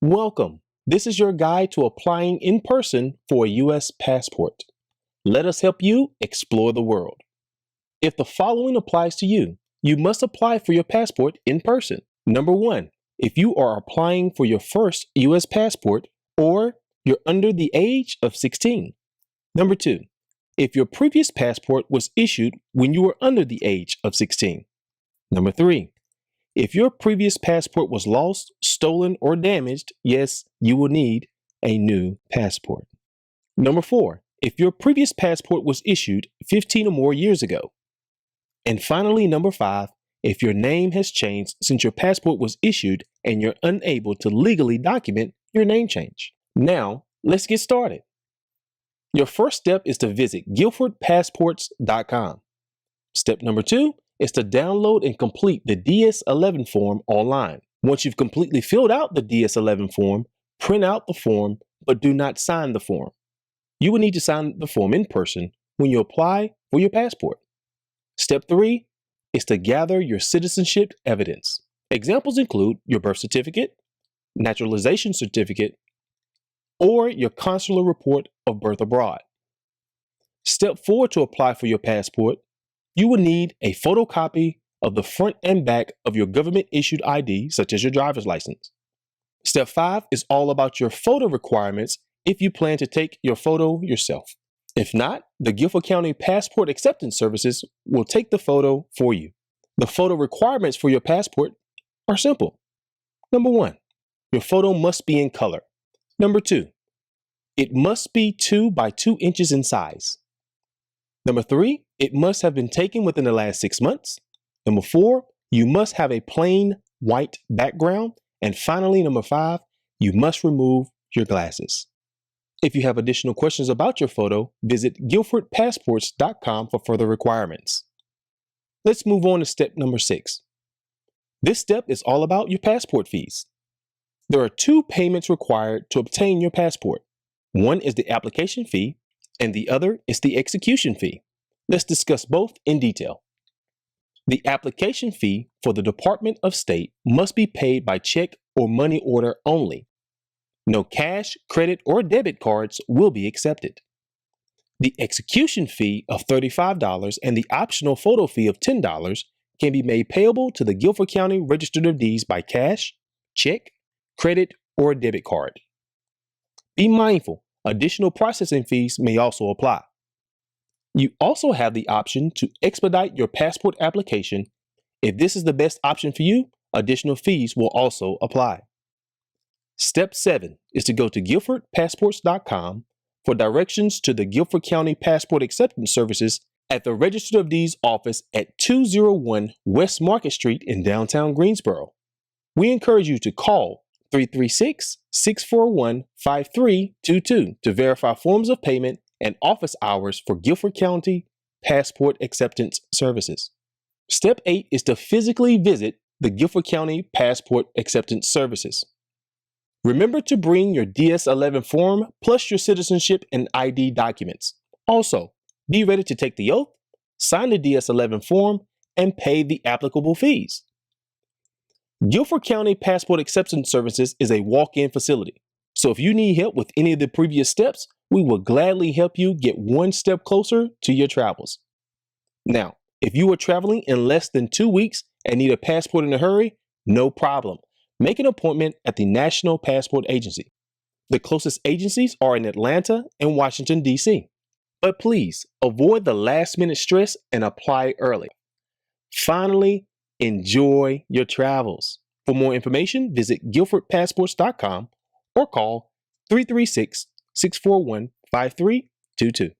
Welcome. This is your guide to applying in person for a U.S. passport. Let us help you explore the world. If the following applies to you, you must apply for your passport in person. Number 1, if you are applying for your first U.S. passport or you're under the age of 16. Number 2, if your previous passport was issued when you were under the age of 16. Number 3, if your previous passport was lost, stolen, or damaged, yes, you will need a new passport. Number 4, if your previous passport was issued 15 or more years ago. And finally, number 5, if your name has changed since your passport was issued and you're unable to legally document your name change. Now, let's get started. Your first step is to visit guilfordpassports.com. Step number 2 is to download and complete the DS-11 form online. Once you've completely filled out the DS-11 form, print out the form, but do not sign the form. You will need to sign the form in person when you apply for your passport. Step 3 is to gather your citizenship evidence. Examples include your birth certificate, naturalization certificate, or your consular report of birth abroad. Step 4 to apply for your passport, you will need a photocopy of the front and back of your government-issued ID, such as your driver's license. Step 5 is all about your photo requirements if you plan to take your photo yourself. If not, the Guilford County Passport Acceptance Services will take the photo for you. The photo requirements for your passport are simple. Number 1, your photo must be in color. Number 2, it must be 2 by 2 inches in size. Number 3, it must have been taken within the last 6 months. Number 4, you must have a plain white background. And finally, number 5, you must remove your glasses. If you have additional questions about your photo, visit guilfordpassports.com for further requirements. Let's move on to step number 6. This step is all about your passport fees. There are 2 payments required to obtain your passport. One is the application fee, and the other is the execution fee. Let's discuss both in detail. The application fee for the Department of State must be paid by check or money order only. No cash, credit, or debit cards will be accepted. The execution fee of $35 and the optional photo fee of $10 can be made payable to the Guilford County Register of Deeds by cash, check, credit, or debit card. Be mindful, additional processing fees may also apply. You also have the option to expedite your passport application. If this is the best option for you, additional fees will also apply. Step 7 is to go to guilfordpassports.com for directions to the Guilford County Passport Acceptance Services at the Register of Deeds office at 201 West Market Street in downtown Greensboro. We encourage you to call 336-641-5322 to verify forms of payment and office hours for Guilford County Passport Acceptance Services. Step 8 is to physically visit the Guilford County Passport Acceptance Services. Remember to bring your DS-11 form plus your citizenship and ID documents. Also, be ready to take the oath, sign the DS-11 form, and pay the applicable fees. Guilford County Passport Acceptance Services is a walk-in facility. So if you need help with any of the previous steps, we will gladly help you get one step closer to your travels. Now, if you are traveling in less than 2 weeks and need a passport in a hurry, no problem. Make an appointment at the National Passport Agency. The closest agencies are in Atlanta and Washington, D.C. But please avoid the last-minute stress and apply early. Finally, enjoy your travels. For more information, visit guilfordpassports.com or call 336-641-5322.